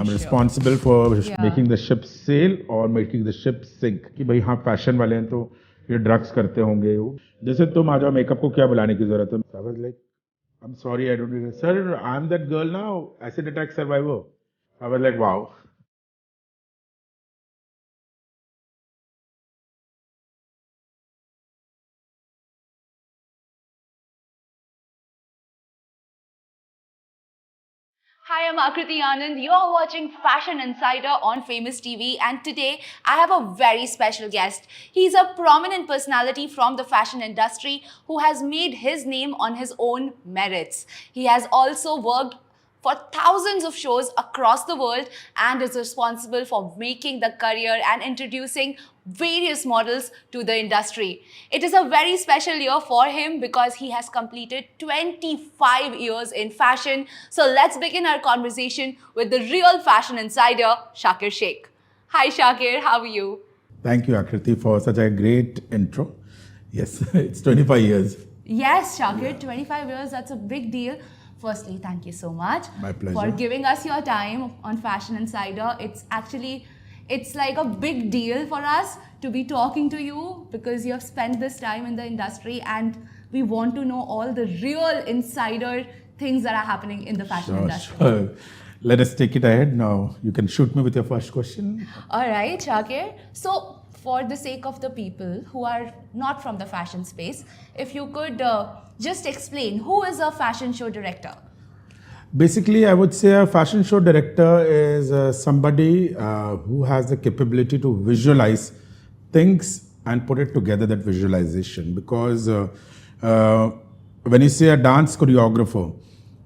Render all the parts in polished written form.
I'm responsible for Yeah. making the ship sail or making the ship sink. कि भाई हाँ fashion वाले हैं तो ये ड्रग्स करते होंगे वो जैसे तुम आ जाओ मेकअप को क्या बुलाने की जरूरत है I was like I'm sorry I don't know sir I'm that girl now acid attack survivor I was like wow. Hi, I'm Akriti Anand. You're watching Fashion Insider on Famous TV, and today I have a very special guest. He's a prominent personality from the fashion industry who has made his name on his own merits. He has also worked for thousands of shows across the world and is responsible for making the career and introducing various models to the industry. It is a very special year for him because he has completed 25 years in fashion. So let's begin our conversation with the real fashion insider, Shakir Shaikh. Hi Shakir, how are you? Thank you Akriti for such a great intro. Yes it's 25 years. Yes, Shakir, 25 years, that's a big deal. Firstly, thank you so much My pleasure. for giving us your time on Fashion Insider. It's like a big deal for us to be talking to you because you have spent this time in the industry and we want to know all the real insider things that are happening in the fashion industry. Sure. Let us take it ahead now. You can shoot me with your first question. All right, Shakir. So, for the sake of the people who are not from the fashion space, if you could just explain who is a fashion show director? Basically, I would say a fashion show director is somebody who has the capability to visualize things and put it together, that visualization. Because when you say a dance choreographer,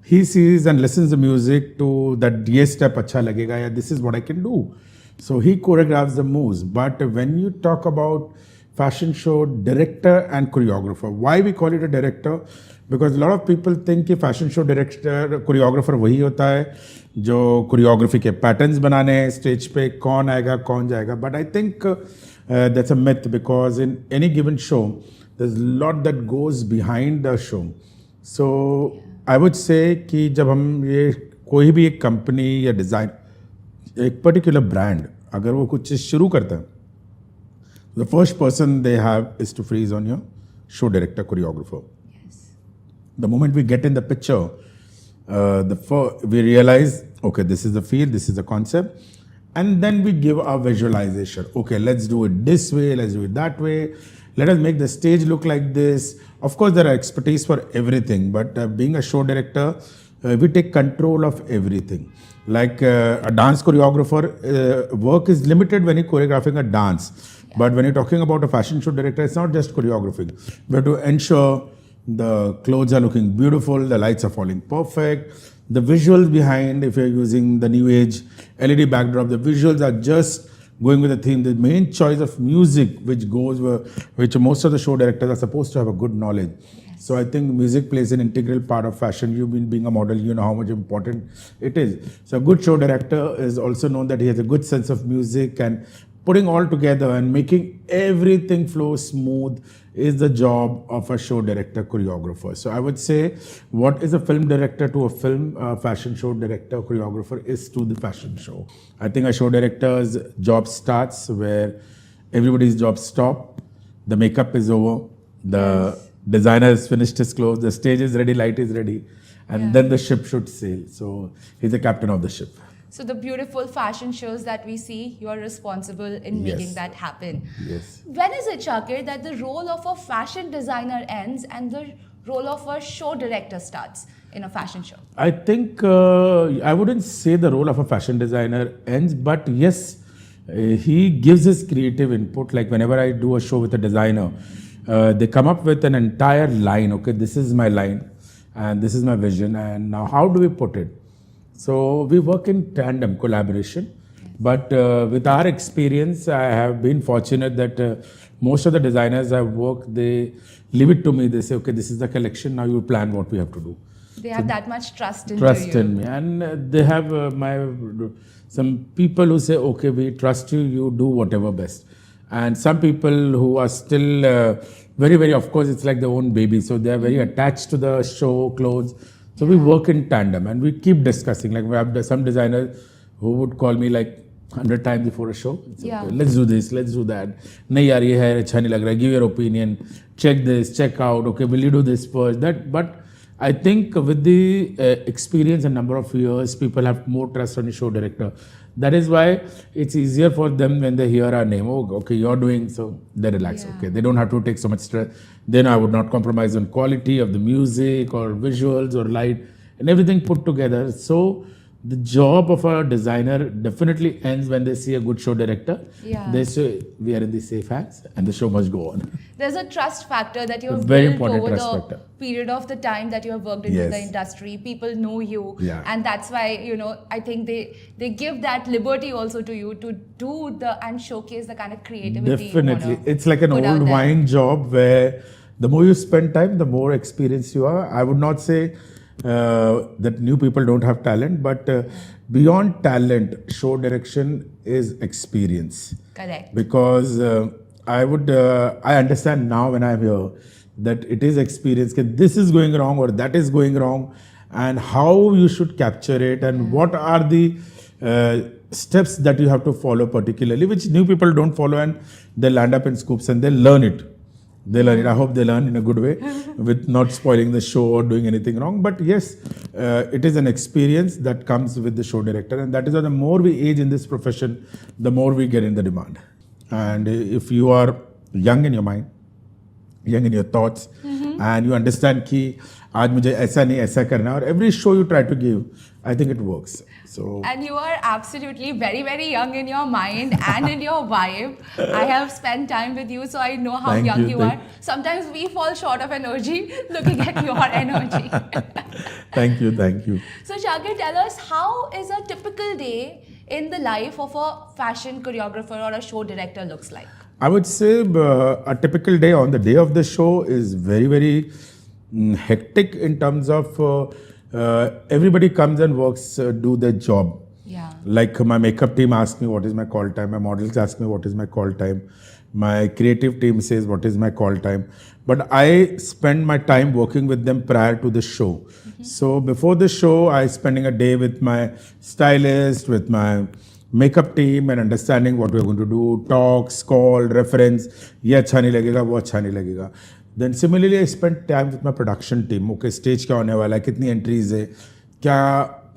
he sees and listens to music to that ye step acha lagega, yeah, this is what I can do. So he choreographs the moves. But when you talk about fashion show director and choreographer, why we call it a director? Because a lot of people think कि fashion show director choreographer वही होता है जो choreography के patterns बनाने हैं stage पे कौन आएगा कौन जाएगा. But I think that's a myth because in any given show there's a lot that goes behind the show. So I would say कि जब हम ये कोई भी एक company या design एक particular brand अगर वो कुछ चीज़ शुरू करता है, the first person they have is to freeze on your show director choreographer. Yes. The moment we get in the picture, we realize, okay, this is the feel, this is the concept, and then we give our visualization. Okay, let's do it this way, let's do it that way. Let us make the stage look like this. Of course, there are expertise for everything, but being a show director, we take control of everything. Like a dance choreographer, work is limited when you're choreographing a dance. Yeah. But when you're talking about a fashion show director, it's not just choreographing. We have to ensure the clothes are looking beautiful, the lights are falling perfect, the visuals behind, if you're using the new age LED backdrop, the visuals are just going with the theme. The main choice of music, which most of the show directors are supposed to have a good knowledge. Yes. So I think music plays an integral part of fashion. You've been being a model, you know how much important it is. So a good show director is also known that he has a good sense of music, and putting all together and making everything flow smooth is the job of a show director choreographer. So I would say what is a film director to a film fashion show director choreographer is to the fashion show. I think a show director's job starts where everybody's job stop, the makeup is over, the designer has finished his clothes, the stage is ready, light is ready, and then the ship should sail. So he's the captain of the ship. So the beautiful fashion shows that we see, you are responsible in making that happen. Yes. When is it, Shakir, that the role of a fashion designer ends and the role of a show director starts in a fashion show? I think I wouldn't say the role of a fashion designer ends, but yes, he gives his creative input. Like whenever I do a show with a designer, they come up with an entire line. Okay, this is my line and this is my vision, and now how do we put it? So we work in tandem, collaboration. But with our experience, I have been fortunate that most of the designers I've worked, they leave it to me. They say, okay, this is the collection. Now you plan what we have to do. They have that much trust in me. And they have some people who say, okay, we trust you, you do whatever best. And some people who are still very, very, of course, it's like their own baby. So they are very attached to the show, clothes. So we work in tandem and we keep discussing. Like we have some designers who would call me like 100 times before a show. It's Yeah. okay, let's do this, let's do that. Nahi yaar, ye hai, अच्छा नहीं लग रहा. Give your opinion. Check this, check out. Okay, will you do this first? That, but I think with the experience and number of years, people have more trust on the show director. That is why it's easier for them when they hear our name. Oh, okay, you're doing, so they relax. Yeah. Okay, they don't have to take so much stress. Then I would not compromise on quality of the music or visuals or light and everything put together. So the job of a designer definitely ends when they see a good show director. Yeah. They say we are in the safe hands and the show must go on. There's a trust factor that you have Very built important over trust the factor. period of the time that you have worked into Yes. the industry. People know you, Yeah. and that's why I think they give that liberty also to you to do and showcase the kind of creativity. Definitely. You wanna It's like an put out old there. wine job where the more you spend time, the more experienced you are. I would not say that new people don't have talent, but beyond talent, show direction is experience. Correct. Because I understand now when I'm here that it is experience. That this is going wrong or that is going wrong, and how you should capture it, and what are the steps that you have to follow particularly, which new people don't follow, and they land up in scoops and they learn it. I hope they learn in a good way with not spoiling the show or doing anything wrong. But yes, it is an experience that comes with the show director. And that is why the more we age in this profession, the more we get in the demand. And if you are young in your mind, young in your thoughts, and you understand कि आज मुझे ऐसा नहीं ऐसा करना, और every show you try to give, I think it works. So And you are absolutely very, very young in your mind and in your vibe. I have spent time with you, so I know how Thank young you, you are. Sometimes we fall short of energy looking at your energy. thank you. So, Shakir, tell us, how is a typical day in the life of a fashion choreographer or a show director looks like? I would say a typical day on the day of the show is very, very hectic in terms of everybody comes and works, do their job. Yeah. Like my makeup team asks me what is my call time, my models ask me what is my call time, my creative team says what is my call time. But I spend my time working with them prior to the show. So before the show, I spending a day with my stylist, with my makeup team, and understanding what we're going to do, talks, call, reference, ye acha nahi lagega, wo acha nahi lagega. Then similarly, I spent time with my production team. Okay, stage क्या होने वाला है, कितनी entries है, क्या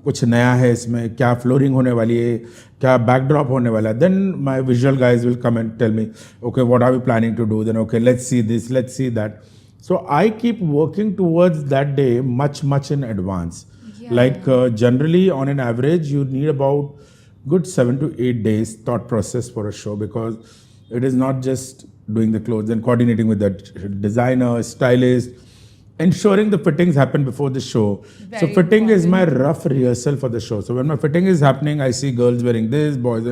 कुछ नया है इसमें, क्या फ्लोरिंग होने वाली है, क्या बैकड्रॉप होने वाला है. Then my visual guys will come and tell me, okay, what are we planning to do? Then okay, let's see this, let's see that. So I keep working towards that day much in advance. Yeah. Like generally, on an average, you need about good 7 to 8 days thought process for a show, because it is not just doing the clothes and coordinating with the designer, stylist, ensuring the fittings happen before the show. So Very fitting is my important. rough rehearsal for the show. So when my fitting is happening, I see girls wearing this, boys,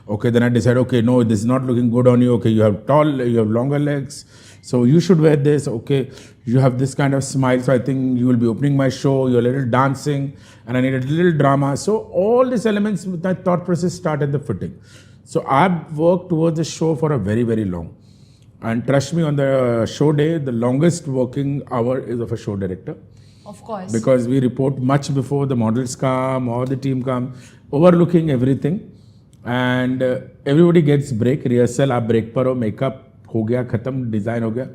okay, then I decide, okay, no, this is not looking good on you. Okay, you have longer legs, so you should wear this. Okay, you have this kind of smile, so I think you will be opening my show. You're a little dancing, and I need a little drama. So all these elements with that thought process start at the fitting. So I've worked towards the show for a very, very long. And trust me, on the show day, the longest working hour is of a show director. Of course. Because we report much before the models come or the team come, overlooking everything. And everybody gets break, rehearsal, आप break पर हो, makeup हो गया, खत्म, design हो गया.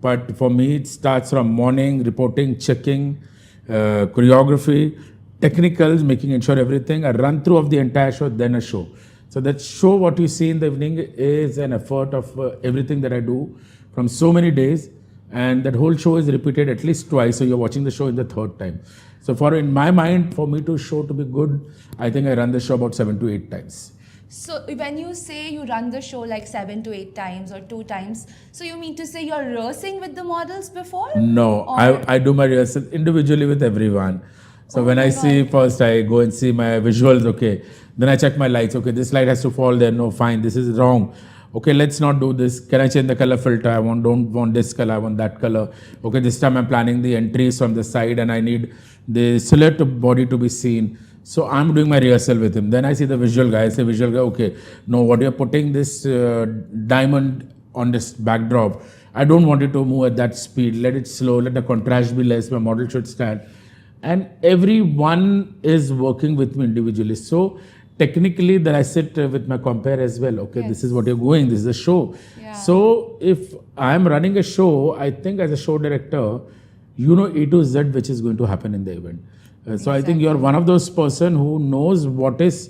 But for me, it starts from morning, reporting, checking, choreography, technicals, making ensure everything, a run through of the entire show, then a show. So that show, what you see in the evening, is an effort of everything that I do from so many days, and that whole show is repeated at least twice. So you're watching the show in the third time. So in my mind, for me to show to be good, I think I run the show about 7 to 8 times. So when you say you run the show like 7 to 8 times or 2 times, so you mean to say you're rehearsing with the models before? No, Or- I do my rehearsal individually with everyone. So Oh when my I see God. first, I go and see my visuals, okay. Then I check my lights, okay, this light has to fall there, no, fine, this is wrong. Okay, let's not do this. Can I change the color filter? Don't want this color, I want that color. Okay, this time I'm planning the entries from the side and I need the silhouette of body to be seen. So I'm doing my rehearsal with him. Then I see the visual guy. I say, visual guy, okay, no, what you're putting this diamond on this backdrop, I don't want it to move at that speed. Let it slow, let the contrast be less, my model should stand. And everyone is working with me individually. So technically then I sit with my compare as well. Okay, this is what you're going, this is a show. Yeah. So if I'm running a show, I think as a show director, you know A to Z which is going to happen in the event. So I think you're one of those person who knows what is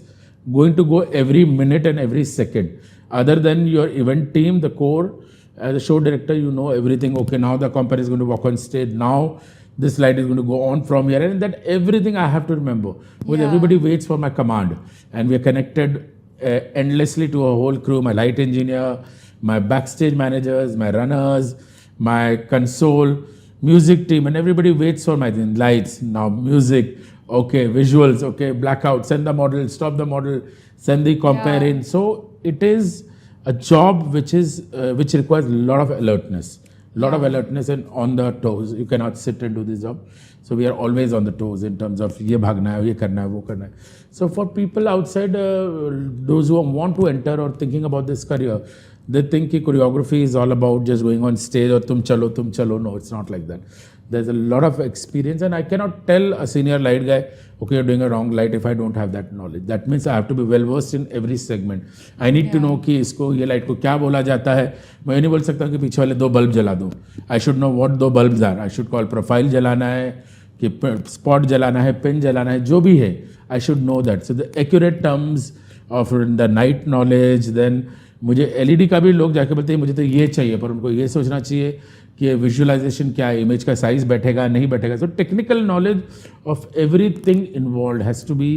going to go every minute and every second. Other than your event team, the core, as a show director, you know everything. Okay, now the compare is going to walk on stage. Now this light is going to go on from here, and that everything I have to remember. Because everybody waits for my command, and we are connected endlessly to a whole crew. My light engineer, my backstage managers, my runners, my console, music team, and everybody waits for my thing. Lights, now music, okay, visuals, okay, blackout, send the model, stop the model, send the compare in. So it is a job which requires a lot of alertness. Alertness and on the toes. You cannot sit and do this job. So we are always on the toes in terms of ye bhagna hai, ye karna hai, wo karna hai. So for people outside, those who want to enter or thinking about this career, they think that choreography is all about just going on stage or tum chalo. No, it's not like that. There's a lot of experience, and I cannot tell a senior light guy, okay, you're doing a wrong light if I don't have that knowledge. That means I have to be well versed in every segment. I need to know कि इसको ये light को क्या बोला जाता है. मैं ये नहीं बोल सकता कि पीछे वाले 2 बल्ब जला दूं. I should know what 2 bulbs are. I should call profile जलाना है कि spot जलाना है, pin जलाना है, जो भी है. I should know that. So the accurate terms of the night knowledge. Then मुझे LED का भी लोग जाके बोलते हैं मुझे तो ये चाहिए, पर उनको ये सोचना चाहिए कि विजुअलाइजेशन क्या है, इमेज का साइज बैठेगा नहीं बैठेगा. So technical knowledge of everything involved has to be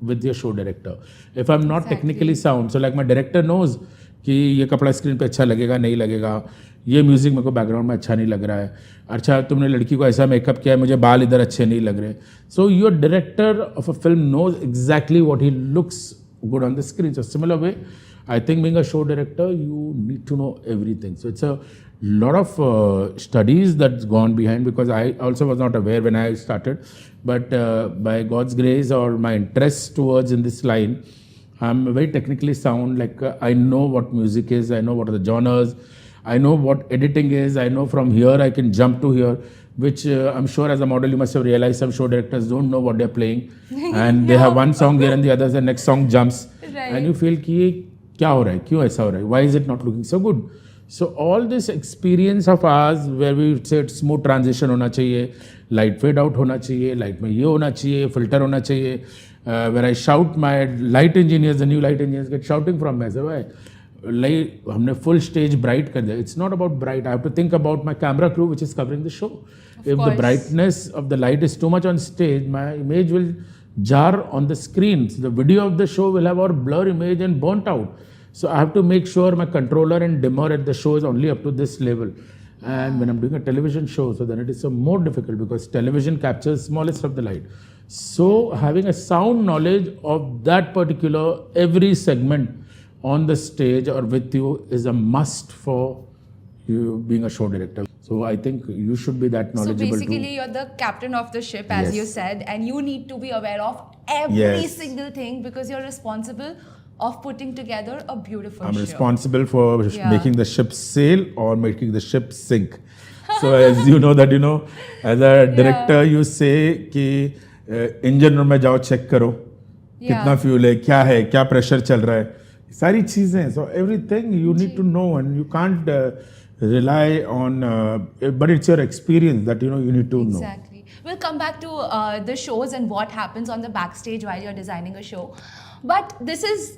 with your show director. If I am not technically sound, so like my director knows कि ये कपड़ा स्क्रीन पे अच्छा लगेगा नहीं लगेगा, ये म्यूजिक मेरे को बैकग्राउंड में अच्छा नहीं लग रहा है, अच्छा तुमने लड़की को ऐसा मेकअप किया है, मुझे बाल इधर अच्छे नहीं लग रहे. So your director of a film knows exactly what he looks good on the screen. So similar way, I think being a show director, you need to know everything. So it's a lot of studies that's gone behind, because I also was not aware when I started. But by God's grace or my interest towards in this line, I'm very technically sound. Like I know what music is, I know what are the genres, I know what editing is, I know from here I can jump to here. Which I'm sure as a model you must have realized some show directors don't know what they're playing, and they have one song there and the other, the next song jumps, and you feel कि क्या हो रहा है, क्यों ऐसा हो रहा है, why is it not looking so good. So all this experience of ours where we said smooth transition होना चाहिए, light fade out होना चाहिए, light में ये होना चाहिए, filter होना चाहिए, where I shout, my light engineers, the new light engineers get shouting from me. So like हमने full stage bright कर दिया. It's not about bright. I have to think about my camera crew which is covering the show. If the brightness of the light is too much on stage, my image will jar on the screen. So the video of the show will have our blur image and burnt out. So I have to make sure my controller and dimmer at the show is only up to this level. And when I'm doing a television show, so then it is more difficult because television captures smallest of the light. So having a sound knowledge of that particular every segment on the stage or with you is a must for you being a show director. So I think you should be that knowledgeable. So basically you're the captain of the ship, as you said, and you need to be aware of every single thing because you're responsible of putting together a beautiful show. I'm responsible for making the ship sail or making the ship sink. So as you know that, as a director, you say कि engine room में जाओ check करो कितना fuel है, क्या pressure चल रहा है, सारी चीजें. So everything you need to know, and you can't rely on, but it's your experience that you need to know. Exactly. We'll come back to the shows and what happens on the backstage while you're designing a show. But this is,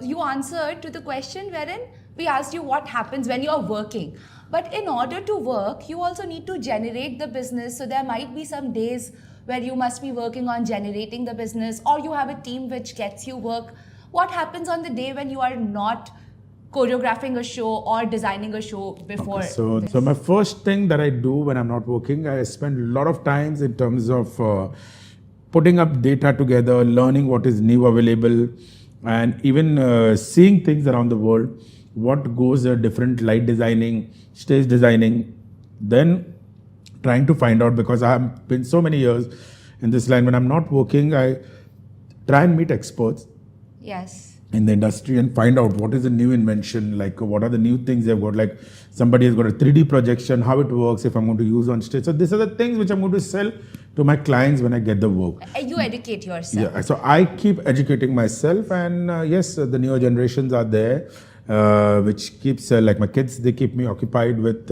you answered to the question wherein we asked you what happens when you're working. But in order to work, you also need to generate the business. So there might be some days where you must be working on generating the business, or you have a team which gets you work. What happens on the day when you are not choreographing a show or designing a show before? So my first thing that I do when I'm not working, I spend a lot of times in terms of putting up data together, learning what is new available, and even seeing things around the world, what goes different light designing, stage designing, then trying to find out, because I have been so many years in this line, when I'm not working, I try and meet experts in the industry and find out what is the new invention, like what are the new things they've got, like somebody has got a 3D projection, how it works, if I'm going to use on stage. So these are the things which I'm going to sell to my clients when I get the work. You educate yourself. Yeah, so I keep educating myself, and yes, the newer generations are there, which keeps like my kids. They keep me occupied with,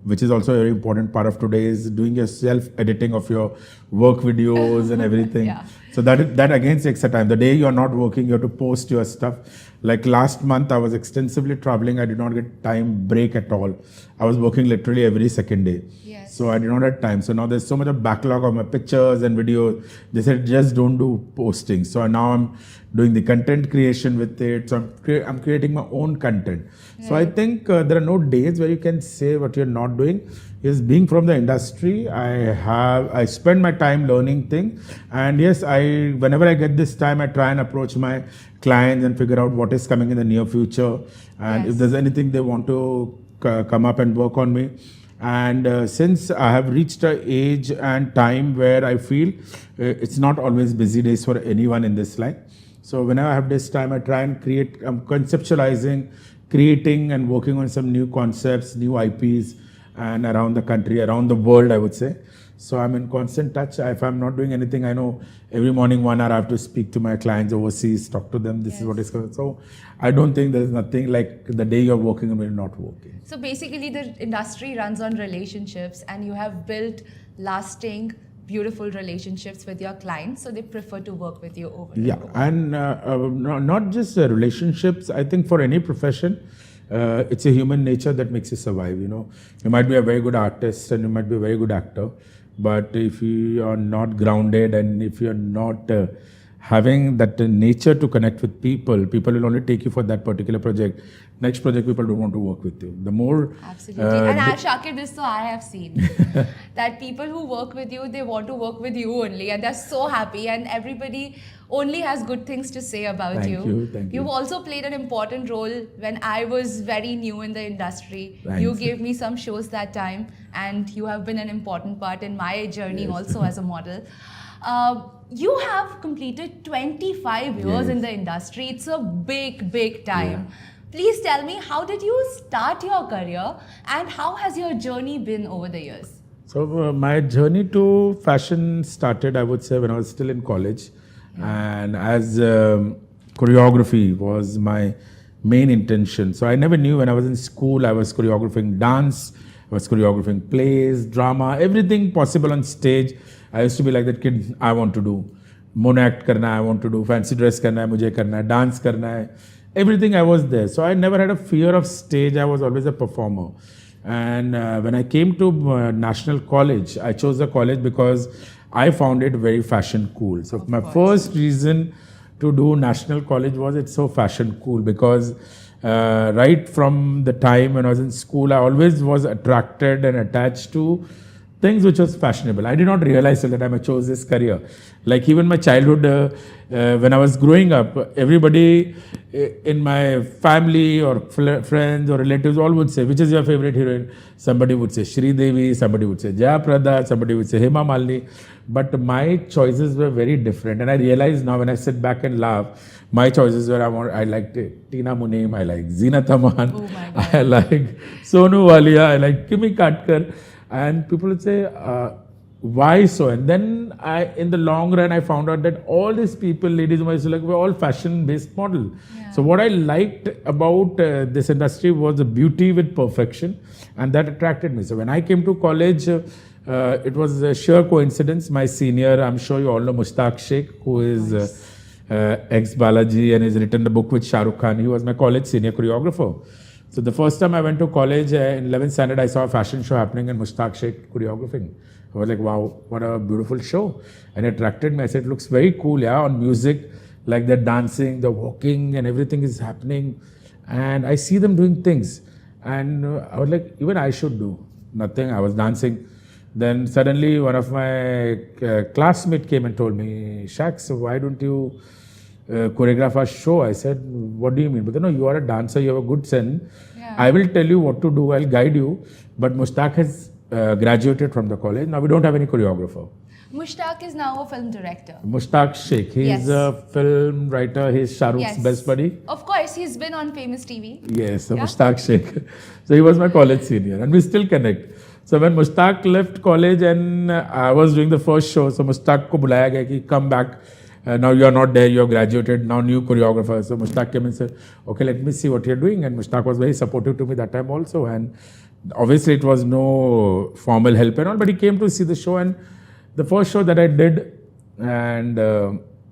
which is also a very important part of today, is doing your self editing of your work videos and everything. Yeah. So that again takes a time. The day you're not working, you have to post your stuff. Like last month, I was extensively traveling. I did not get time break at all. I was working literally every second day. Yes. So I did not have time. So now there's so much of backlog of my pictures and videos. They said just don't do posting. So now I'm doing the content creation with it. So I'm creating my own content. So I think there are no days where you can say what you're not doing. Is being from the industry, I spend my time learning things, and yes, whenever I get this time, I try and approach my clients and figure out what is coming in the near future, and if there's anything they want to come up and work on me. And since I have reached an age and time where I feel it's not always busy days for anyone in this line. So whenever I have this time, I try and create, conceptualizing, creating and working on some new concepts, new IPs, and around the country, around the world, I would say. So I'm in constant touch. If I'm not doing anything, I know every morning 1 hour I have to speak to my clients overseas, talk to them. This is what is going on. So I don't think there's nothing like the day you're working and you're not working. So basically the industry runs on relationships, and you have built lasting, beautiful relationships with your clients, so they prefer to work with you over and over. And not just relationships. I think for any profession, it's a human nature that makes you survive. You might be a very good artist and you might be a very good actor, but if you are not grounded and if you're not having that nature to connect with people will only take you for that particular project. Next project, people don't want to work with you. The more absolutely, and Shakir, this so I have seen that people who work with you, they want to work with you only, and they're so happy, and everybody only has good things to say about you. Thank you. You've also played an important role when I was very new in the industry. Thanks. You gave me some shows that time, and you have been an important part in my journey also as a model. You have completed 25 years in the industry. It's a big time. Please tell me, how did you start your career and how has your journey been over the years? So my journey to fashion started, I would say, when I was still in college. And as choreography was my main intention. So I never knew when I was in school, I was choreographing dance, I was choreographing plays, drama, everything possible on stage. I used to be like that kid, I want to do mono act karna, I want to do fancy dress karna hai, mujhe karna hai, dance karna hai. Everything I was there. So I never had a fear of stage. I was always a performer. And when I came to National College, I chose the college because I found it very fashion cool. So my first reason to do National College was it's so fashion cool, because right from the time when I was in school, I always was attracted and attached to things which was fashionable. I did not realize till the time I chose this career. Like even my childhood, when I was growing up, everybody in my family or friends or relatives all would say, which is your favorite heroine? Somebody would say Shri Devi, somebody would say Jaya Prada, somebody would say Hema Malini. But my choices were very different. And I realize now when I sit back and laugh, my choices were I liked Tina Munim, I like Zeenat Aman, I like Sonu Walia, I like Kimi Katkar. And people would say, why so? And then in the long run, I found out that all these people, ladies and gentlemen, were all fashion-based model. Yeah. So what I liked about this industry was the beauty with perfection, and that attracted me. So when I came to college, it was a sheer coincidence. My senior, I'm sure you all know Shakir Shaikh, who is ex-Balaji and has written the book with Shah Rukh Khan. He was my college senior choreographer. So the first time I went to college in 11th standard, I saw a fashion show happening and Shakir Shaikh choreographing. I was like, wow, what a beautiful show. And it attracted me. I said, it looks very cool, yeah, on music, like the dancing, the walking and everything is happening. And I see them doing things. And I was like, even I should do nothing. I was dancing. Then suddenly one of my classmates came and told me, Shak, so why don't you choreograph a show? I said, what do you mean? Because no, you are a dancer, you have a good sense. Yeah. I will tell you what to do, I'll guide you. But Mushtaq has graduated from the college. Now we don't have any choreographer. Mushtaq is now a film director. Mushtaq Shaikh. He's a film writer. He's Shah Rukh's best buddy. Of course, he's been on famous TV. Yes, Mushtaq Shaikh. So he was my college senior and we still connect. So when Mushtaq left college and I was doing the first show, so Mushtaq को बुलाया गया कि come back. Now you are not there, you have graduated, now new choreographer. So Mushtaq came and said, okay, let me see what you're doing. And Mushtaq was very supportive to me that time also. And obviously it was no formal help and all, but he came to see the show. And the first show that I did, and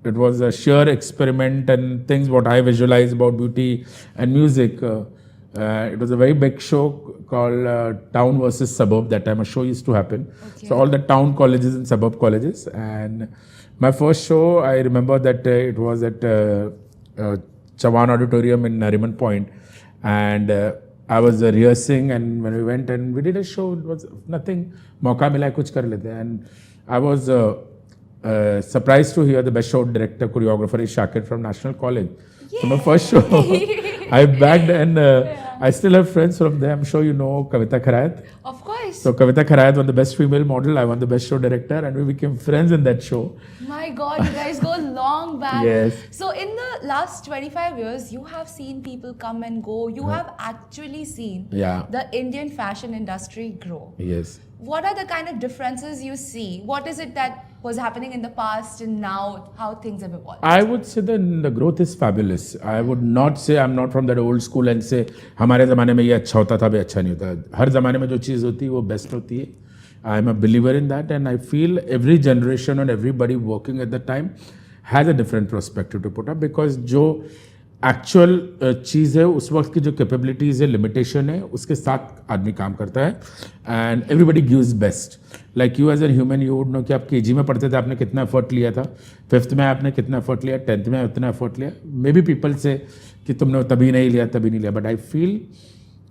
it was a sheer experiment and things what I visualized about beauty and music. It was a very big show called Town versus Suburb. That time a show used to happen. Okay. So all the town colleges and suburb colleges. And my first show, I remember that it was at Chawan Auditorium in Nariman Point. And I was rehearsing, and when we went and we did a show, it was nothing. Mauka mila kuch kar lete. And I was surprised to hear the best show director, choreographer is Shakir from National College. Yay! So my first show, I bagged, and I still have friends from there. I'm sure you know Kavita Kharayat. Of course. So Kavita Kharayat won the best female model. I won the best show director, and we became friends in that show. My God, you guys go long back. Yes. So in the last 25 years, you have seen people come and go. You have actually seen the Indian fashion industry grow. Yes. What are the kind of differences you see? What is it that was happening in the past and now, how things have evolved? I would say that the growth is fabulous. I would not say, I'm not from that old school and say हमारे ज़माने में ये अच्छा होता था, भी अच्छा नहीं होता. हर ज़माने में जो चीज़ होती है वो best होती है. I'm a believer in that, and I feel every generation and everybody working at the time has a different perspective to put up, because जो एक्चुअल चीज़ है उस वक्त की जो कैपेबिलिटीज़ है, लिमिटेशन है, उसके साथ आदमी काम करता है. And everybody gives best. Like you as an human, you would know कि आप केजी में पढ़ते थे, आपने कितना एफर्ट लिया था, 5th में आपने कितना एफर्ट लिया, 10th में उतना एफर्ट लिया. मे बी पीपल से कि तुमने तभी नहीं लिया, but I feel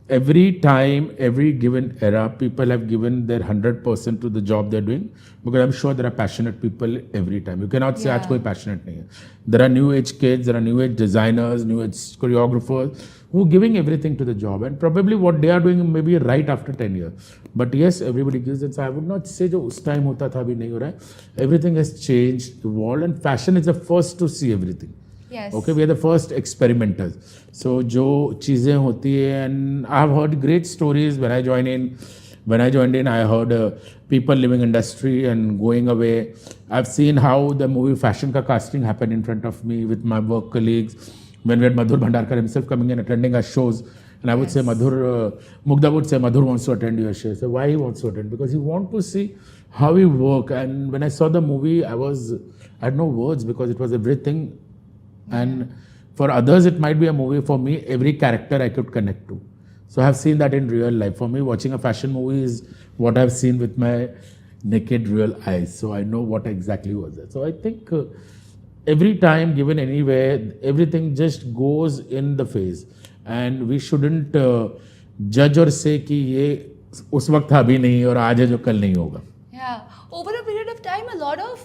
every time, every given era, people have given their 100% to the job they're doing, because I'm sure there are passionate people every time. You cannot say आज कोई passionate नहीं है. There are new age kids, there are new age designers, new age choreographers who are giving everything to the job, and probably what they are doing may be right after 10 years. But yes, everybody gives it. So I would not say जो उस time होता था अभी नहीं हो रहा है. Everything has changed, evolved, and fashion is the first to see everything. Yes. Okay, we are the first experimenters. So जो चीज़ें होती है, and I've heard great stories when I joined in. I heard people leaving industry and going away. I've seen how the movie Fashion ka casting happened in front of me with my work colleagues. When we had Madhur Bhandarkar himself coming and attending our shows, and I would say Mugdha would say Madhur wants to attend your show. So why he wants to attend? Because he wants to see how we work. And when I saw the movie, I had no words, because it was everything. And for others, it might be a movie. For me, every character I could connect to. So I have seen that in real life. For me, watching a fashion movie is what I've seen with my naked real eyes. So I know what exactly was that. So I think every time given anywhere, everything just goes in the phase. And we shouldn't judge or say कि ये उस वक्त था अभी नहीं और आज है जो कल नहीं होगा. Yeah. Over a period of time, a lot of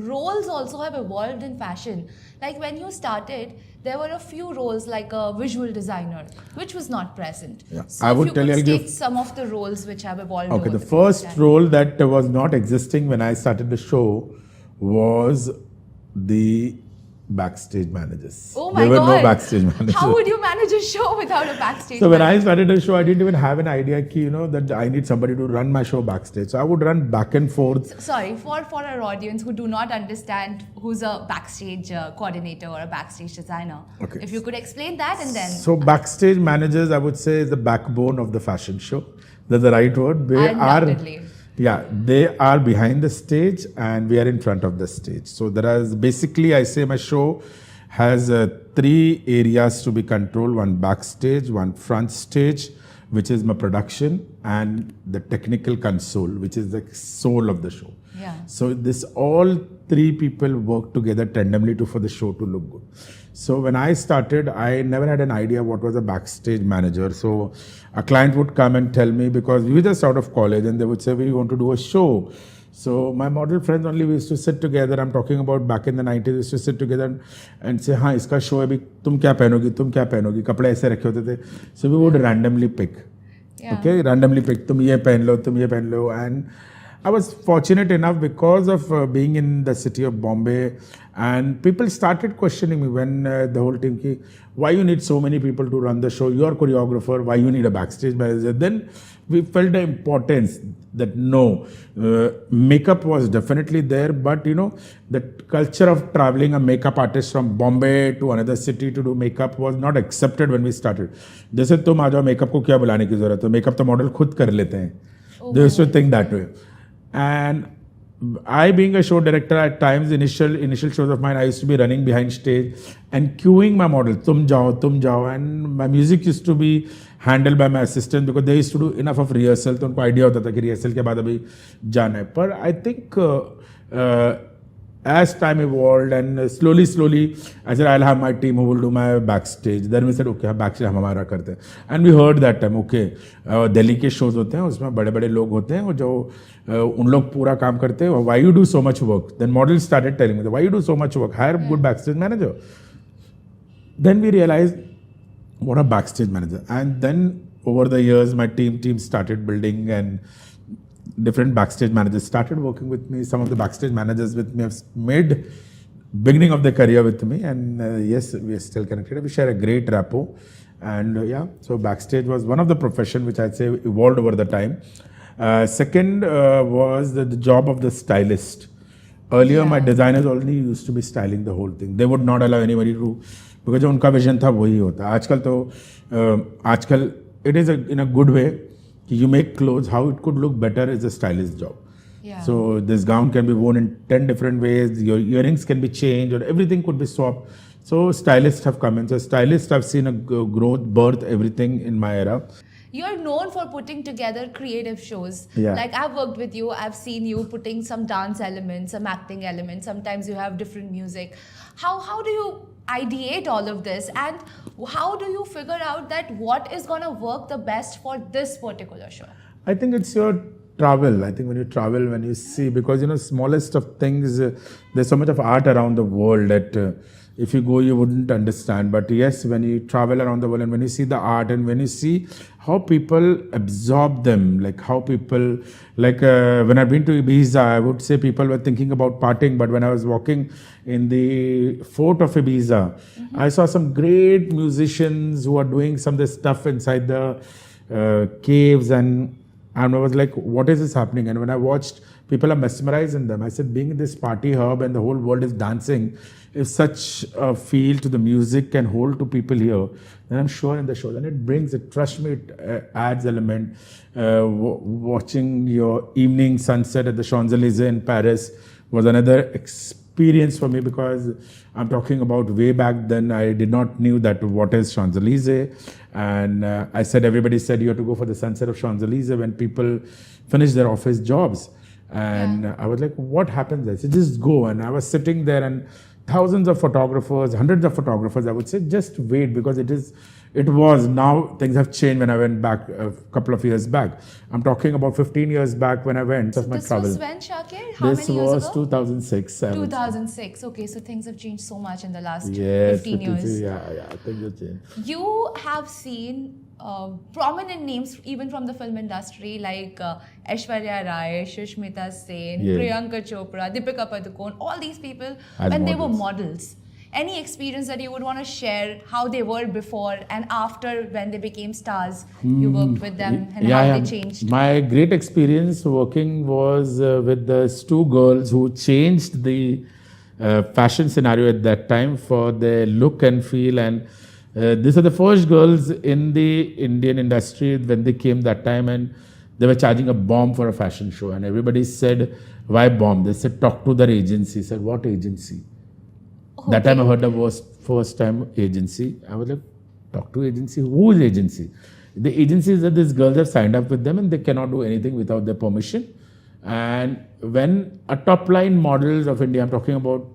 roles also have evolved in fashion. Like when you started, there were a few roles like a visual designer, which was not present. Yeah. So I would if tell you you, could state some of the roles which have evolved. Okay, over the period of first time. role that was not existing when I started the show was the backstage managers. Oh my there were God. no backstage managers. How would you manage a show without a backstage So when I manager? started the show, I didn't even have an idea that I need somebody to run my show backstage. So I would run back and forth. Sorry, for our audience who do not understand who's a backstage coordinator or a backstage designer. Okay. If you could explain that and then... So backstage managers, I would say, is the backbone of the fashion show. That's the right word. Undoubtedly. They are behind the stage and we are in front of the stage. So there is basically, I say my show has 3 areas to be controlled. One backstage, one front stage, which is my production, and the technical console, which is the soul of the show. Yeah. So this all 3 people work together tandemly for the show to look good. So when I started, I never had an idea what was a backstage manager. So a client would come and tell me, because we were just out of college, and they would say, we want to do a show. So my model friends only, we used to sit together. I'm talking about back in the 90s, we used to sit together and say, हाँ इसका show है अभी, तुम क्या पहनोगी, कपड़े ऐसे रखे होते थे. So we would randomly pick. Yeah. Okay, randomly pick, तुम ये पहन लो, and I was fortunate enough because of being in the city of Bombay, and people started questioning me when the whole team came, why you need so many people to run the show? You're choreographer, why you need a backstage manager? Then we felt the importance that no, makeup was definitely there, but the culture of traveling a makeup artist from Bombay to another city to do makeup was not accepted when we started. जैसे तुम आ जाओ makeup को क्या बुलाने की जरूरत है, makeup तो model खुद कर लेते हैं. They used to think that way. And I, being a show director, at times initial shows of mine, I used to be running behind stage and cueing my model, tum jao, and my music used to be handled by my assistant because they used to do enough of rehearsal, तो उनको idea होता था कि rehearsal के बाद अभी जाना है. But I think as time evolved and slowly, I said I'll have my team who will do my backstage. Then we said okay, backstage हम हमारा करते हैं. And we heard that time okay, Delhi के shows होते हैं उसमें बड़े लोग होते हैं जो उन लोग पूरा काम करते हैं. Why you do so much work? Then models started telling me why you do so much work? Hire a good backstage manager. Then we realized what a backstage manager. And then over the years my team started building and different backstage managers started working with me. Some of the backstage managers with me have made beginning of their career with me, and yes, we are still connected. We share a great rapport, and so backstage was one of the profession which I'd say evolved over the time. Second was the job of the stylist. Earlier, my designers only used to be styling the whole thing. They would not allow anybody to, because जो उनका vision था वही होता. आजकल it is in a good way. You make clothes, how it could look better is a stylist job. Yeah. So this gown can be worn in 10 different ways, your earrings can be changed, or everything could be swapped. So stylists have come in. So stylists have seen a growth, birth, everything in my era. You're known for putting together creative shows. Yeah. Like I've worked with you, I've seen you putting some dance elements, some acting elements. Sometimes you have different music. How do you ideate all of this, and how do you figure out that what is going to work the best for this particular show? I think it's your travel. I think when you travel, when you see, because smallest of things, there's so much of art around the world that if you go, you wouldn't understand. But yes, when you travel around the world and when you see the art and when you see how people absorb them, like how people, like when I've been to Ibiza, I would say people were thinking about partying. But when I was walking in the fort of Ibiza, I saw some great musicians who are doing some of the stuff inside the caves, and I was like, what is this happening? And when I watched, people are mesmerized in them. I said, being in this party hub and the whole world is dancing, if such a feel to the music can hold to people here, then I'm sure in the show, then it brings it, trust me, it adds element. Watching your evening sunset at the Champs-Elysees in Paris was another experience for me, because I'm talking about way back then, I did not knew that what is Champs-Elysees. And I said, everybody said you have to go for the sunset of Champs-Elysees when people finish their office jobs. And I was like, what happens there? So just go. And I was sitting there and thousands of photographers, hundreds of photographers, I would say, just wait, because it was, now things have changed when I went back a couple of years back. I'm talking about 15 years back when I went. So my this travel. was when, Shakir? How This many years was ago? 2006. 2006. Okay, so things have changed so much in the last Yes, 15 years. Yeah, things have changed. You have seen prominent names even from the film industry like Aishwarya Rai, Sushmita Sen, Yeah. Priyanka Chopra, Deepika Padukone, all these people As when they were models. models. Any experience that you would want to share, how they were before and after when they became stars, you worked with them and how they changed? My great experience working was with those two girls who changed the fashion scenario at that time for their look and feel. And these are the first girls in the Indian industry when they came that time, and they were charging a bomb for a fashion show. And everybody said, why bomb? They said, talk to their agency. I said, what agency? Okay. That time I heard the first time agency. I was like, talk to agency? Who is agency? The agency is that these girls have signed up with them and they cannot do anything without their permission. And when a top line models of India, I'm talking about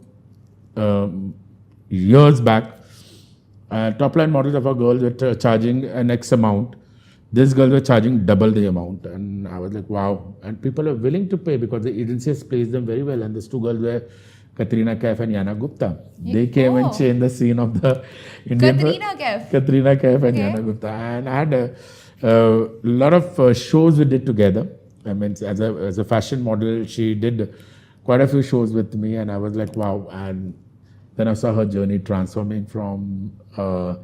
years back, top line models of our girls were charging an X amount. These girls were charging double the amount. And I was like, wow. And people are willing to pay because the agency has placed them very well. And these two girls were Katrina Kaif and Yana Gupta. They came and changed the scene of the Indian. Katrina Kaif and Yana Gupta. And I had a lot of shows we did together. I mean, as a fashion model, she did quite a few shows with me, and I was like, wow. And then I saw her journey transforming from a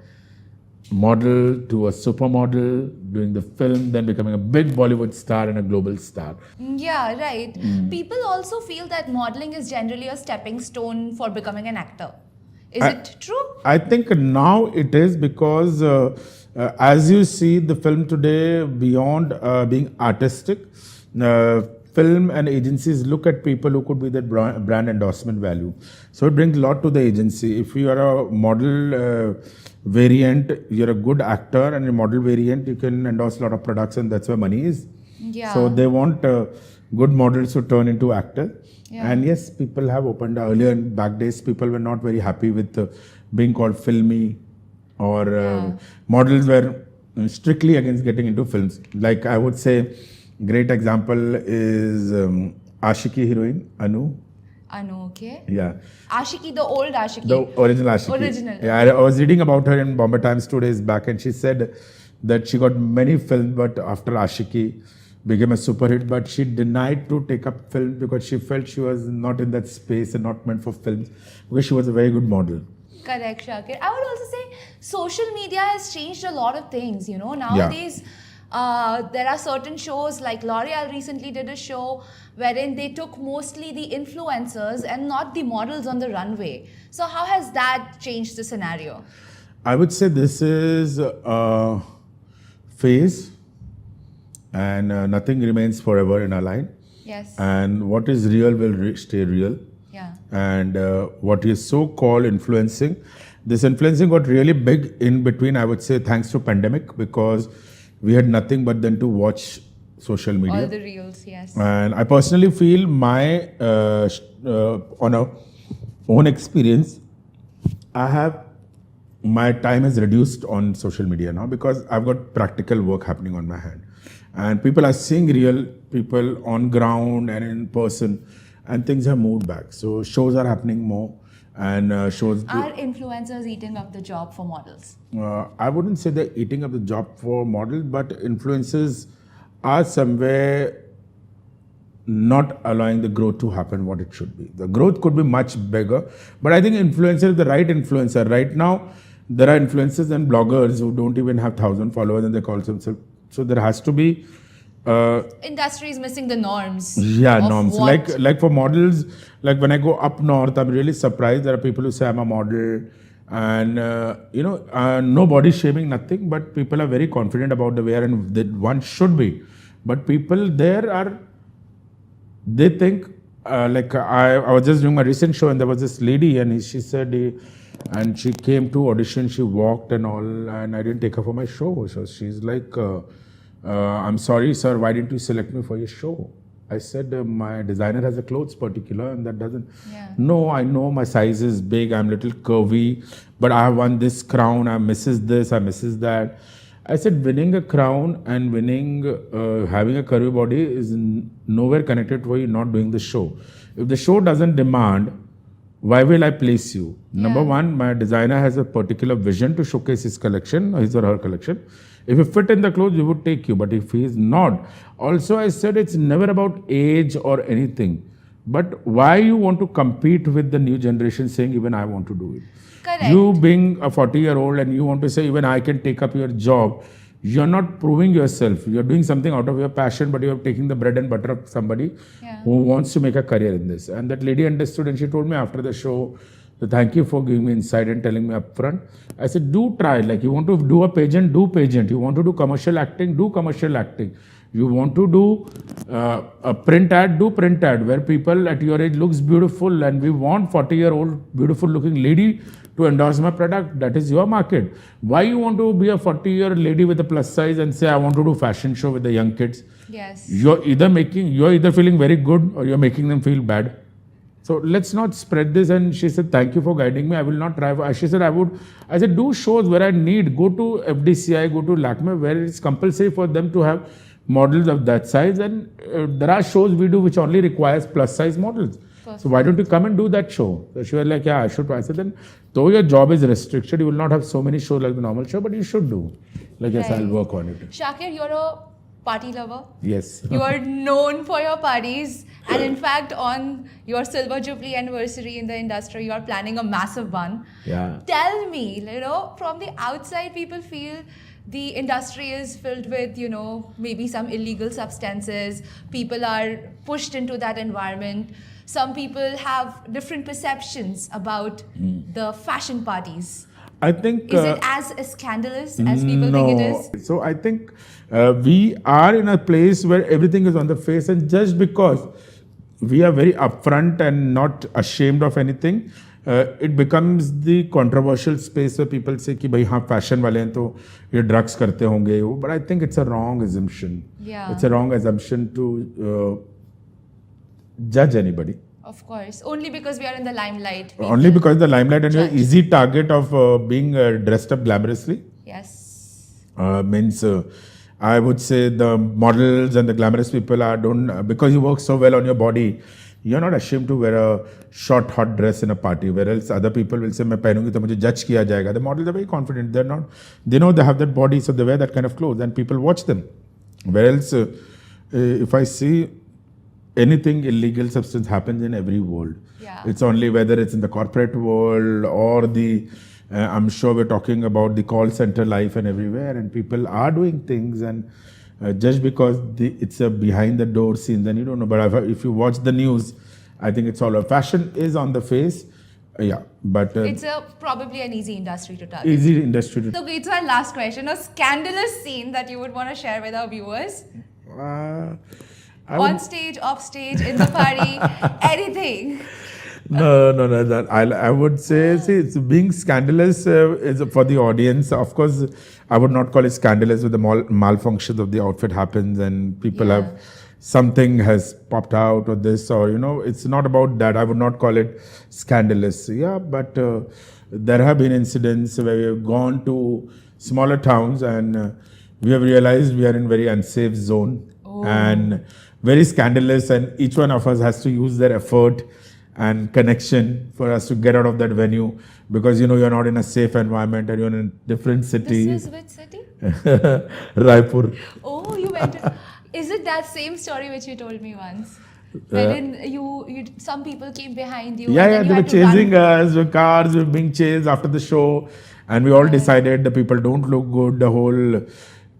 model to a supermodel, doing the film, then becoming a big Bollywood star and a global star. Yeah, right. People also feel that modeling is generally a stepping stone for becoming an actor. Is it true? I think now it is because as you see the film today, beyond being artistic, film and agencies look at people who could be that brand endorsement value. So it brings a lot to the agency. If you are a model variant, you're a good actor, and a model variant, you can endorse a lot of products, and that's where money is. Yeah. So they want good models to turn into actors. Yeah. And yes, people have opened earlier in back days. People were not very happy with being called filmy, or models were strictly against getting into films. Like I would say, great example is Ashiki heroine Anu. Anu, okay. Yeah, Ashiki, the old Ashiki. the original Ashiki. Original. Yeah, I was reading about her in Bombay Times 2 days back, and she said that she got many films, but after Ashiki became a super hit, but she denied to take up film because she felt she was not in that space and not meant for films, because she was a very good model. Correct, Shakir. I would also say social media has changed a lot of things. You know, nowadays there are certain shows like L'Oreal recently did a show wherein they took mostly the influencers and not the models on the runway. So how has that changed the scenario? I would say this is a phase, and nothing remains forever in our life. Yes. And what is real will stay real. Yeah. And what is so-called influencing, this influencing got really big in between, I would say, thanks to pandemic, because we had nothing but then to watch social media. All the reels, yes. And I personally feel my, on a own experience, my time is reduced on social media now, because I've got practical work happening on my hand. And people are seeing real people on ground and in person, and things have moved back. So shows are happening more, and shows. Are influencers eating up the job for models? I wouldn't say they're eating up the job for models, but influencers are somewhere not allowing the growth to happen what it should be. The growth could be much bigger, but I think influencer is the right influencer. Right now, there are influencers and bloggers who don't even have 1,000 followers, and they call themselves. So there has to be industry is missing the norms. Yeah, of norms. what- Like for models, like when I go up north, I'm really surprised. There are people who say I'm a model, and no body shaming, nothing. But people are very confident about the wear, and that one should be. But people there they think I was just doing a recent show, and there was this lady, and she said. And she came to audition, she walked and all, and I didn't take her for my show. So she's like, I'm sorry, sir, why didn't you select me for your show? I said, my designer has a clothes particular, and that doesn't. Yeah. No, I know my size is big, I'm a little curvy, but I have won this crown, I misses this, I misses that. I said, winning a crown and winning, having a curvy body is nowhere connected to you not doing the show. If the show doesn't demand, why will I place you? Yeah. Number one, my designer has a particular vision to showcase his collection, his or her collection. If you fit in the clothes, we would take you. But if he is not, also I said it's never about age or anything. But why you want to compete with the new generation saying even I want to do it? Correct. You being a 40-year-old and you want to say even I can take up your job, you're not proving yourself. You're doing something out of your passion, but you're taking the bread and butter of somebody who wants to make a career in this. And that lady understood, and she told me after the show, thank you for giving me insight and telling me upfront. I said, do try. Like you want to do a pageant, do pageant. You want to do commercial acting, do commercial acting. You want to do a print ad, do print ad, where people at your age looks beautiful, and we want 40-year-old beautiful looking lady to endorse my product. That is your market. Why you want to be a 40-year lady with a plus size and say I want to do fashion show with the young kids? Yes. You're either feeling very good or you're making them feel bad. So let's not spread this. And she said, thank you for guiding me. I will not try. She said, I said, do shows where I need. Go to FDCI, go to Lakme, where it's compulsory for them to have models of that size. And there are shows we do which only requires plus size models. So why don't you come and do that show? So she was like, yeah, I should. I said, then though your job is restricted, you will not have so many shows like the normal show, but you should do. Like, yes, I'll work on it. Shakir, you're a party lover. Yes. You are known for your parties, and in fact, on your Silver Jubilee anniversary in the industry, you are planning a massive one. Yeah. Tell me, from the outside, people feel the industry is filled with, maybe some illegal substances. People are pushed into that environment. Some people have different perceptions about the fashion parties. I think. Is it as scandalous as people think it is? So I think we are in a place where everything is on the face, and just because we are very upfront and not ashamed of anything, it becomes the controversial space where people say कि भाई हाँ fashion वाले हैं तो ये drugs करते होंगे. But I think it's a wrong assumption. Yeah. It's a wrong assumption to judge anybody. Of course, only because we are in the limelight. Only because the limelight and you're judge. easy target of being dressed up glamorously. Yes. Means I would say the models and the glamorous people don't because you work so well on your body. You're not ashamed to wear a short hot dress in a party. Whereas other people will say, "मैं पहनूंगी तो मुझे judge किया जाएगा." The models are very confident. They're not. They know they have that body, so they wear that kind of clothes, and people watch them. Whereas if I see anything illegal substance happens in every world. Yeah. It's only whether it's in the corporate world or the. I'm sure we're talking about the call center life and everywhere, and people are doing things and. Just because it's a behind the door scene, then you don't know. But if you watch the news, I think it's all a fashion is on the face. Yeah, but it's probably an easy industry to target. Easy industry to. So, it's my last question: a scandalous scene that you would want to share with our viewers. On stage, off stage, in the party, anything. No. That I would say, see, it's being scandalous is for the audience. Of course, I would not call it scandalous with the malfunctions of the outfit happens and people have something has popped out or this or it's not about that. I would not call it scandalous. Yeah, but there have been incidents where we have gone to smaller towns and we have realized we are in very unsafe zone and very scandalous, and each one of us has to use their effort and connection for us to get out of that venue because you're not in a safe environment and you're in a different city. This is which city? Raipur. Oh, you went to... Is it that same story which you told me once? Wherein some people came behind you. Yeah, they were chasing us with cars, we were being chased after the show, and we all decided the people don't look good, the whole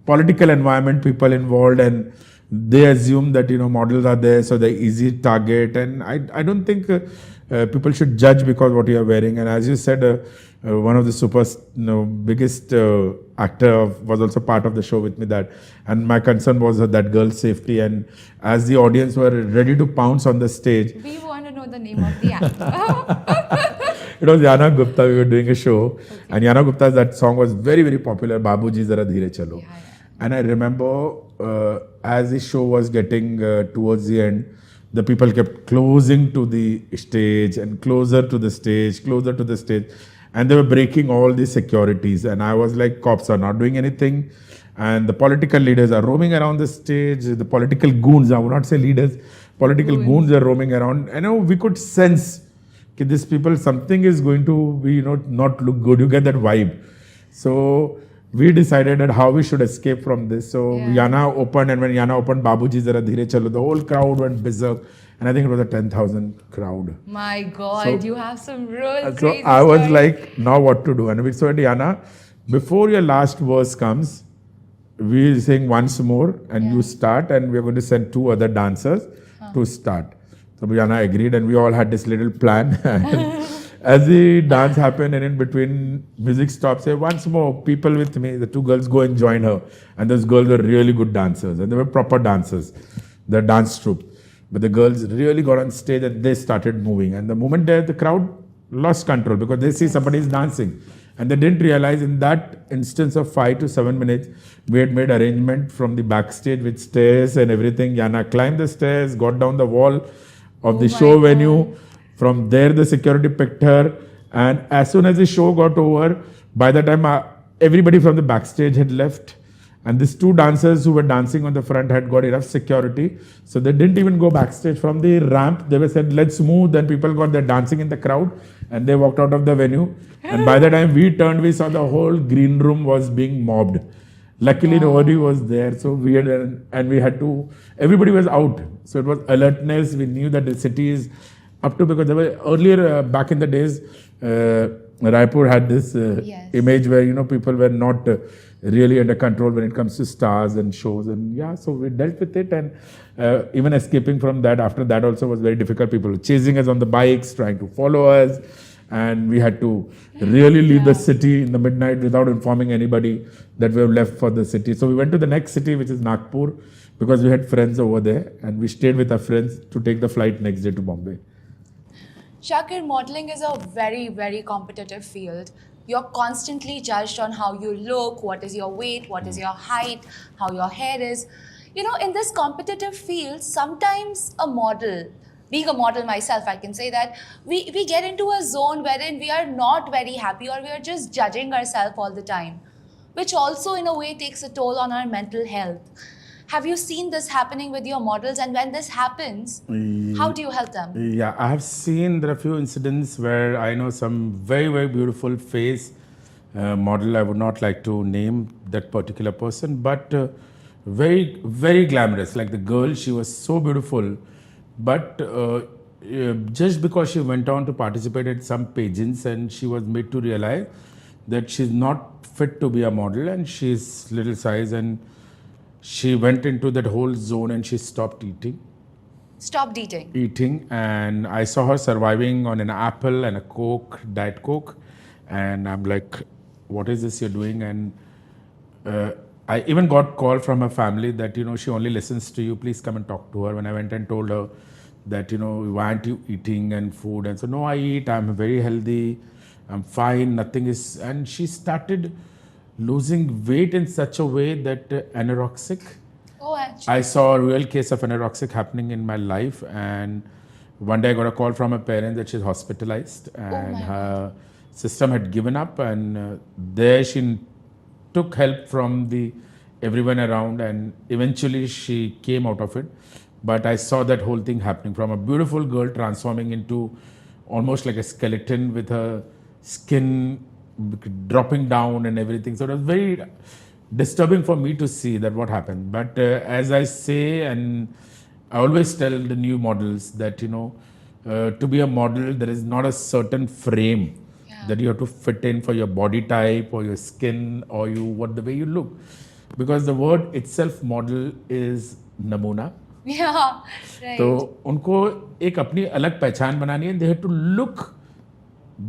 political environment, people involved, and they assume that models are there, so they're easy target, and I don't think people should judge because what you are wearing. And as you said, one of the biggest actor was also part of the show with me. And my concern was that girl's safety. And as the audience were ready to pounce on the stage, we want to know the name of the actor. It was Yana Gupta. We were doing a show, and Yana Gupta's that song was very, very popular. Babuji Zara Dheere Chalo. Yeah. And I remember as the show was getting towards the end, the people kept closing to the stage and closer to the stage, and they were breaking all the securities. And I was like, cops are not doing anything, and the political leaders are roaming around the stage. The political goons, I would not say leaders, political goons are roaming around. And we could sense that these people, something is going to be not look good. You get that vibe. So we decided that how we should escape from this. So Yana opened, and when Yana opened Babuji Zara Dheere Chalo, the whole crowd went berserk. And I think it was a 10,000 crowd. My God, you have some real crazy So I was like, now what to do? And we said, Yana, before your last verse comes, we sing once more and you start, and we're going to send 2 other dancers to start. So Yana agreed, and we all had this little plan. As the dance happened and in between music stopped, say once more, people with me, the 2 girls go and join her. And those girls were really good dancers and they were proper dancers, the dance troupe. But the girls really got on stage and they started moving. And the moment there, the crowd lost control because they see somebody is dancing. And they didn't realize in that instance of 5 to 7 minutes, we had made arrangement from the backstage with stairs and everything. Yana climbed the stairs, got down the wall of the show venue. From there, the security picked her, and as soon as the show got over, by the time everybody from the backstage had left, and these 2 dancers who were dancing on the front had got enough security, so they didn't even go backstage. From the ramp, they were said, let's move. Then people got their dancing in the crowd, and they walked out of the venue. And by the time we turned, we saw the whole green room was being mobbed. Luckily, nobody was there, so we had, and we had to. Everybody was out, so it was alertness. We knew that the city is up to, because there were earlier back in the days, Raipur had this Yes. image where people were not really under control when it comes to stars and shows, and yeah, so we dealt with it, and even escaping from that after that also was very difficult. People were chasing us on the bikes, trying to follow us, and we had to really leave the city in the midnight without informing anybody that we have left for the city. So we went to the next city, which is Nagpur, because we had friends over there, and we stayed with our friends to take the flight next day to Bombay. Shakir, modeling is a very, very competitive field. You're constantly judged on how you look, what is your weight, what is your height, how your hair is. In this competitive field, sometimes a model, being a model myself, I can say that we get into a zone wherein we are not very happy, or we are just judging ourselves all the time, which also in a way takes a toll on our mental health. Have you seen this happening with your models? And when this happens, how do you help them? Yeah, I have seen there are a few incidents where I know some very, very beautiful face model. I would not like to name that particular person, but very, very glamorous. Like the girl, she was so beautiful, but just because she went on to participate in some pageants, and she was made to realize that she's not fit to be a model, and she's little size, and she went into that whole zone, and she stopped Stopped eating. and I saw her surviving on an apple and a Coke, Diet Coke, and I'm like, what is this you're doing? And I even got call from her family that she only listens to you, please come and talk to her. When I went and told her that why aren't you eating and food, and so, no, I eat, I'm very healthy, I'm fine, nothing is. And she started losing weight in such a way that anorexic. Oh, actually. I saw a real case of anorexic happening in my life, and one day I got a call from her parents that she's hospitalized, and my her system had given up, and there she took help from the everyone around, and eventually she came out of it. But I saw that whole thing happening, from a beautiful girl transforming into almost like a skeleton, with her skin dropping down and everything. So it was very disturbing for me to see that what happened. But as I say, and I always tell the new models that to be a model, there is not a certain frame that you have to fit in for your body type or your skin or the way you look, because the word itself, model, is namuna. Yeah, right. तो उनको एक अपनी अलग पहचान बनानी है. They have to look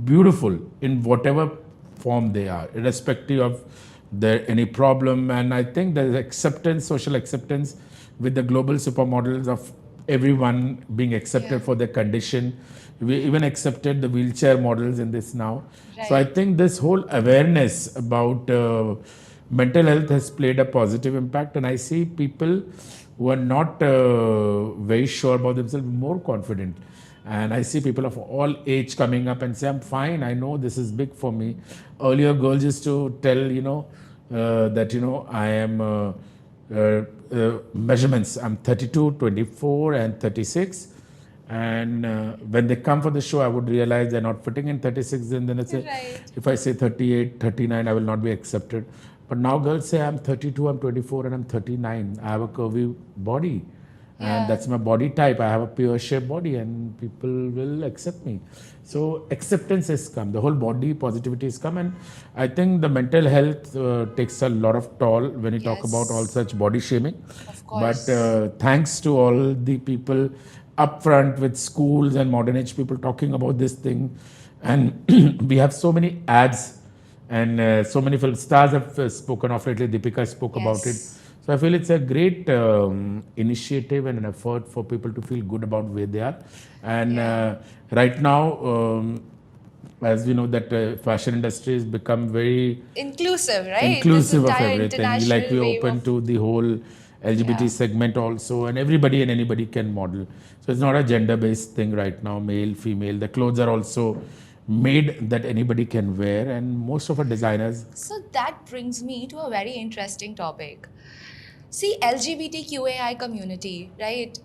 beautiful in whatever form they are, irrespective of their any problem. And I think there's acceptance, social acceptance, with the global supermodels of everyone being accepted for their condition. We even accepted the wheelchair models in this now. So I think this whole awareness about mental health has played a positive impact, and I see people who are not very sure about themselves more confident. And I see people of all age coming up and say, I'm fine, I know this is big for me. Earlier, girls used to tell, that, I am measurements. I'm 32, 24, and 36. And when they come for the show, I would realize they're not fitting in 36. And then I say, if I say 38, 39, I will not be accepted. But now girls say, I'm 32, I'm 24, and I'm 39. I have a curvy body. And that's my body type. I have a pear shaped body, and people will accept me. So acceptance has come. The whole body positivity has come. And I think the mental health takes a lot of toll when you talk about all such body shaming. Of course. But thanks to all the people up front with schools and modern age people talking about this thing. And we have so many ads, and so many film stars have spoken of it. Deepika spoke about it. So I feel it's a great initiative and an effort for people to feel good about where they are. And right now, as we know, that fashion industry has become very inclusive, right? Inclusive This of entire everything. international Like we wave open of- to the whole LGBT segment also, and everybody and anybody can model. So it's not a gender-based thing right now, male, female. The clothes are also made that anybody can wear, and most of our designers. So that brings me to a very interesting topic. See, LGBTQAI community, right?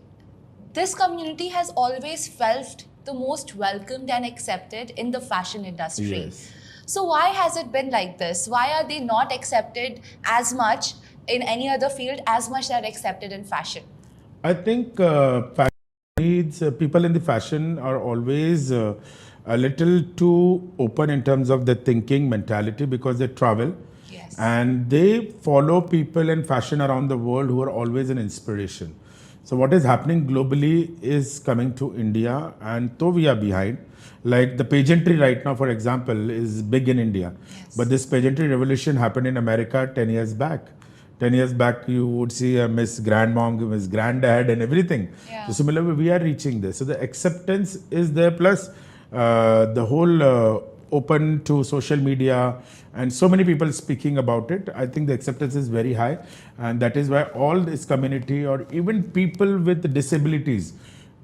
This community has always felt the most welcomed and accepted in the fashion industry. Yes. So why has it been like this? Why are they not accepted as much in any other field as much they're accepted in fashion? I think fashion needs people in the fashion are always a little too open in terms of their thinking mentality because they travel. Yes. And they follow people in fashion around the world who are always an inspiration. So what is happening globally is coming to India, and though we are behind, like the pageantry right now, for example, is big in India. Yes. But this pageantry revolution happened in America 10 years back. 10 years back, you would see a Miss Grandmom, Miss Granddad, and everything. Yeah. So similarly, we are reaching this. So the acceptance is there, plus the whole open to social media and so many people speaking about it. I think the acceptance is very high, and that is why all this community or even people with disabilities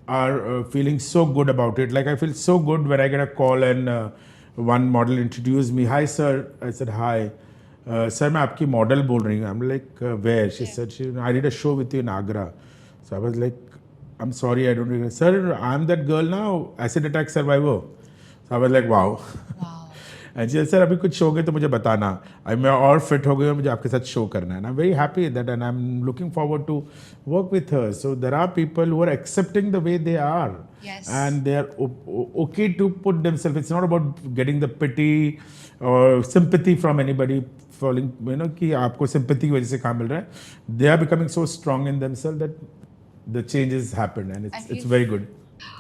are feeling so good about it. Like I feel so good when I get a call and one model introduced me. Hi, sir. I said, hi. Sir, मैं आपकी model बोल रही हूँ. I'm like, where? She said, I did a show with you in Agra. So I was like, I'm sorry, I don't remember. Sir, I'm that girl now, acid attack survivor. So I was like, wow. Wow. And she said, sir, अभी कुछ show गए तो मुझे बताना. अब मैं और fit हो गई हूँ, मुझे आपके साथ शो करना है. And I'm very happy that, and I'm looking forward to work with her. So there are people who are accepting the way they are. Yes. And they are okay to put themselves. It's not about getting the pity or sympathy from anybody. Falling, कि आपको sympathy की वजह से काम मिल रहा है. They are becoming so strong in themselves that the changes happen, and it's very good.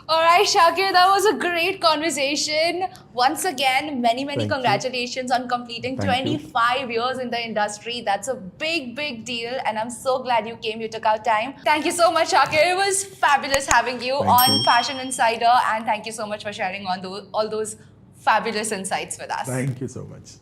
All right, Shakir, that was a great conversation. Once again, many Thank you. congratulations on completing Thank you. 25 years in the industry. That's a big deal, and I'm so glad you came. You took out time. Thank you so much, Shakir. It was fabulous having you Thank on you. Fashion Insider, and thank you so much for sharing all those fabulous insights with us. Thank you so much.